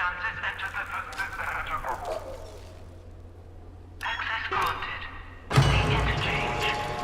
Access granted. The Interchange.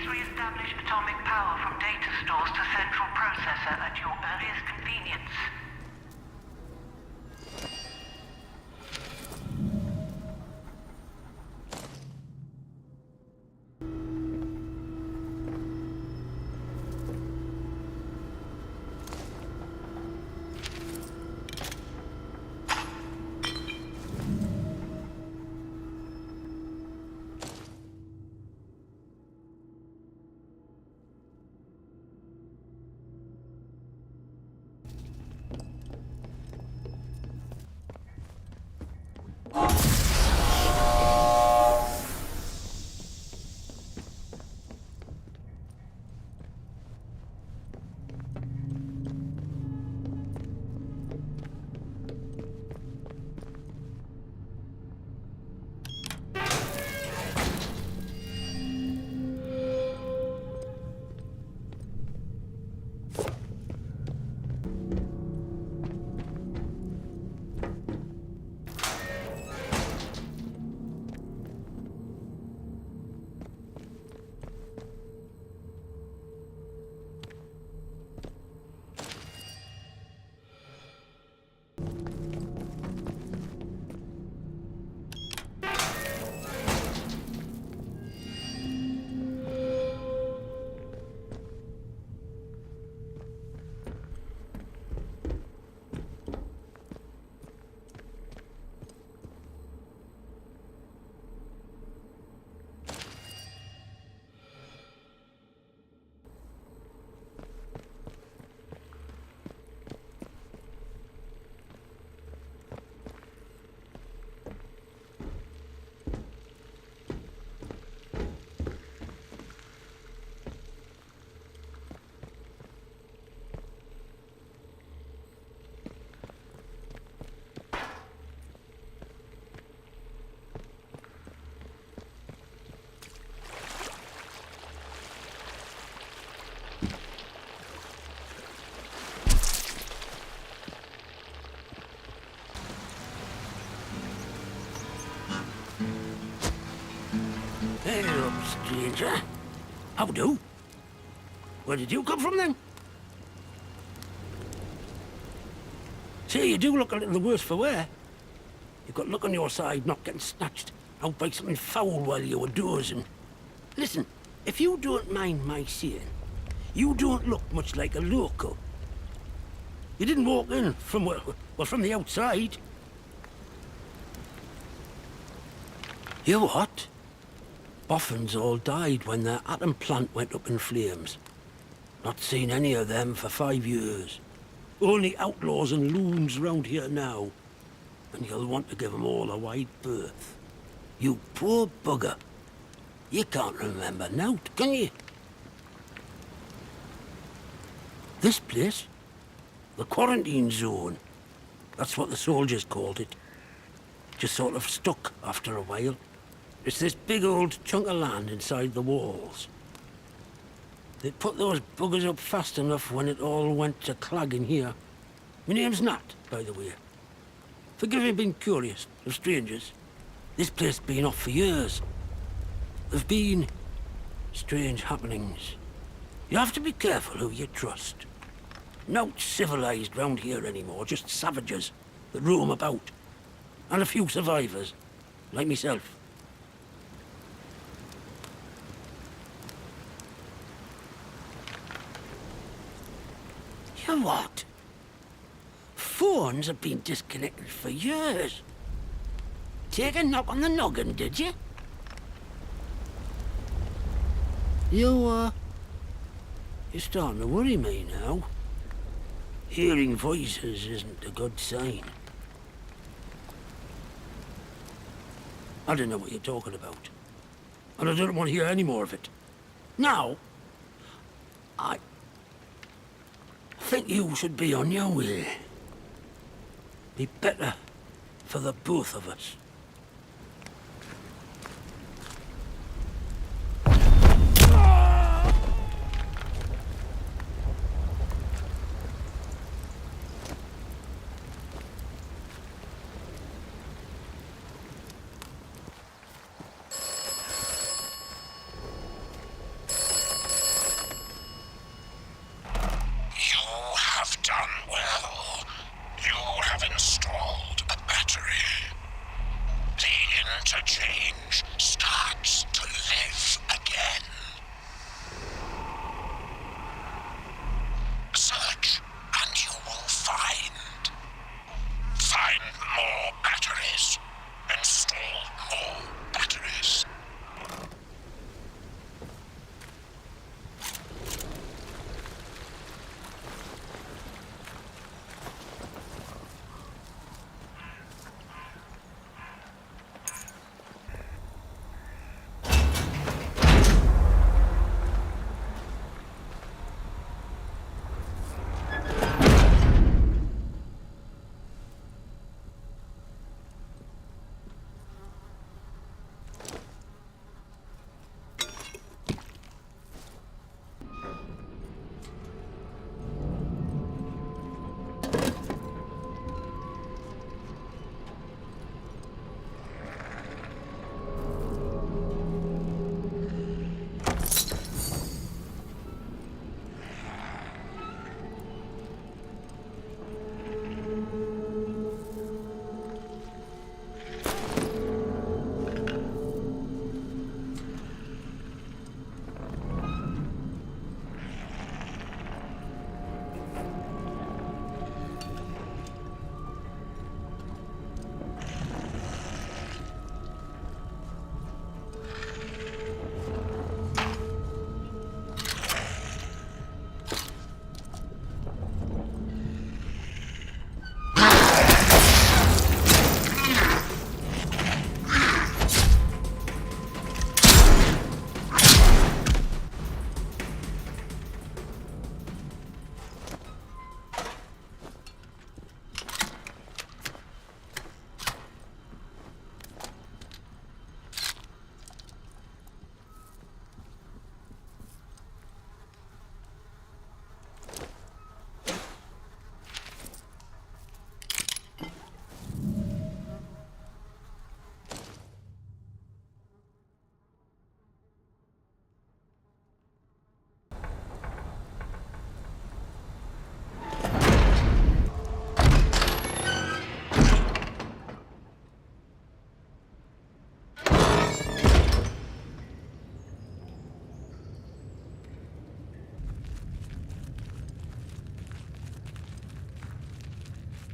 re-establish atomic power from data stores to central processor at your earliest convenience. Hello, stranger. How do? Where did you come from, then? Say, you do look a little the worse for wear. You've got luck on your side not getting snatched out by something foul while you were dozing. Listen, if you don't mind my saying, you don't look much like a local. You didn't walk in from, well, from the outside. You what? Boffins all died when their atom plant went up in flames. Not seen any of them for 5 years. Only outlaws and loons round here now. And you'll want to give them all a wide berth. You poor bugger. You can't remember naught, can you? This place? The quarantine zone. That's what the soldiers called it. Just sort of stuck after a while. It's this big old chunk of land inside the walls. They put those buggers up fast enough when it all went to clagging here. My name's Nat, by the way. Forgive me being curious of strangers. This place has been off for years. There've been strange happenings. You have to be careful who you trust. Not civilized round here anymore, just savages that roam about. And a few survivors, like myself. You what? Phones have been disconnected for years. Take a knock on the noggin, did you? You're starting to worry me now. Hearing voices isn't a good sign. I don't know what you're talking about. And I don't want to hear any more of it. Now, I think you should be on your way. Be better for the both of us.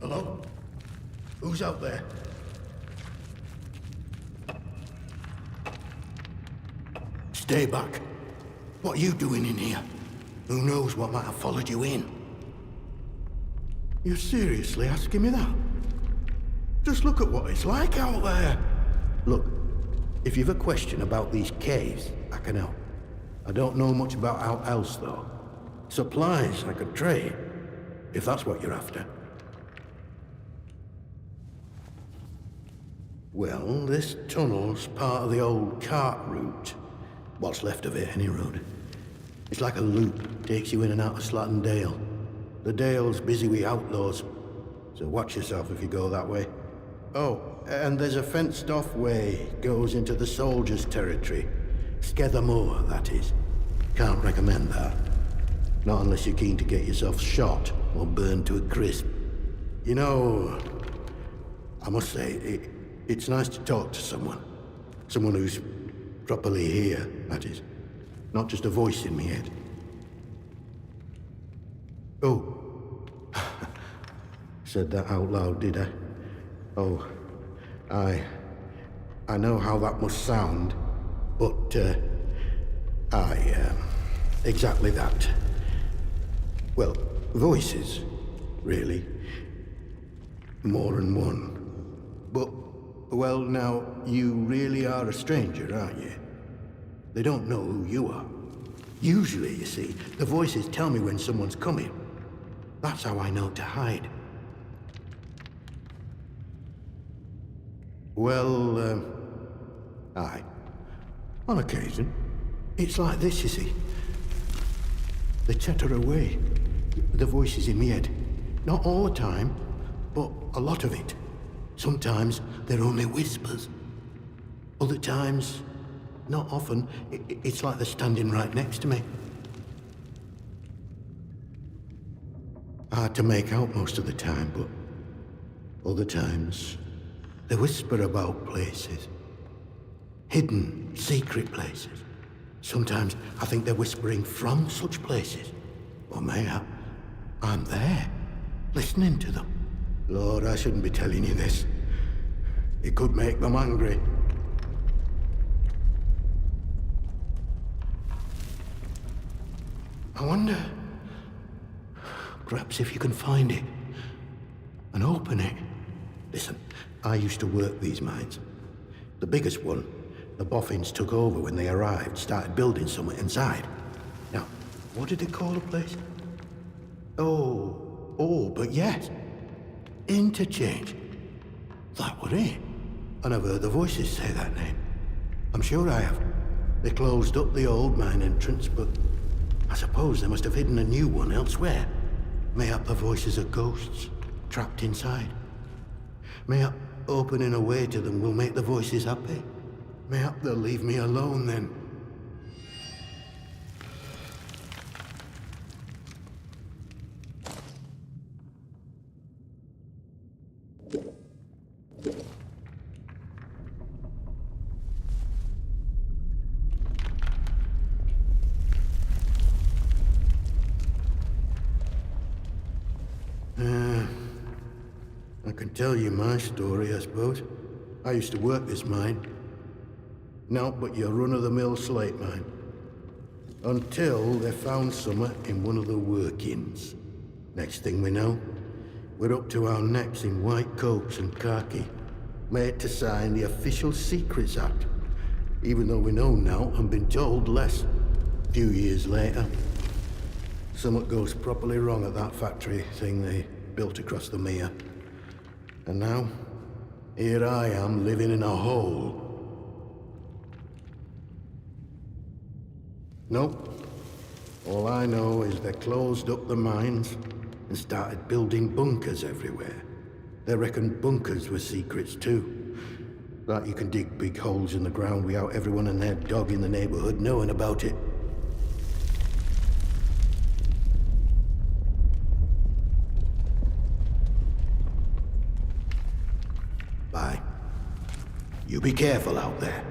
Hello? Who's out there? Stay back. What are you doing in here? Who knows what might have followed you in? You're seriously asking me that? Just look at what it's like out there. Look, if you've a question about these caves, I can help. I don't know much about out else, though. Supplies I could trade, if that's what you're after. Well, this tunnel's part of the old cart route. What's left of it, any road. It's like a loop, takes you in and out of Slatton Dale. The Dale's busy with outlaws, so watch yourself if you go that way. Oh, and there's a fenced-off way, goes into the soldiers' territory. Skether Moor, that is. Can't recommend that. Not unless you're keen to get yourself shot or burned to a crisp. You know, I must say, it's nice to talk to someone. Someone who's properly here, that is. Not just a voice in my head. Oh. Said that out loud, did I? Oh, I know how that must sound, but, exactly that. Well, voices, really. More than one. But, well, now, you really are a stranger, aren't you? They don't know who you are. Usually, you see, the voices tell me when someone's coming. That's how I know to hide. Well, aye. On occasion. It's like this, you see. They chatter away. The voices in my head. Not all the time, but a lot of it. Sometimes they're only whispers. Other times, not often, it's like they're standing right next to me. Hard to make out most of the time, but other times, they whisper about places. Hidden, secret places. Sometimes I think they're whispering from such places. Or maybe I'm there, listening to them. Lord, I shouldn't be telling you this. It could make them angry. I wonder, perhaps if you can find it and open it. Listen, I used to work these mines. The biggest one, the boffins took over when they arrived, started building something inside. Now, what did they call the place? But yes, Interchange. That was it. And I've heard the voices say that name. I'm sure I have. They closed up the old mine entrance, but I suppose they must have hidden a new one elsewhere. Mayhap the voices are ghosts, trapped inside. Mayhap opening a way to them will make the voices happy. Mayhap they'll leave me alone then. I can tell you my story, I suppose. I used to work this mine. No, but your run-of-the-mill slate mine. Until they found something in one of the workings. Next thing we know, we're up to our necks in white coats and khaki, made to sign the Official Secrets Act, even though we know now and been told less. A few years later, something goes properly wrong at that factory thing they built across the mere. And now, here I am living in a hole. Nope. All I know is they closed up the mines and started building bunkers everywhere. They reckoned bunkers were secrets too. Like you can dig big holes in the ground without everyone and their dog in the neighborhood knowing about it. Bye. You be careful out there.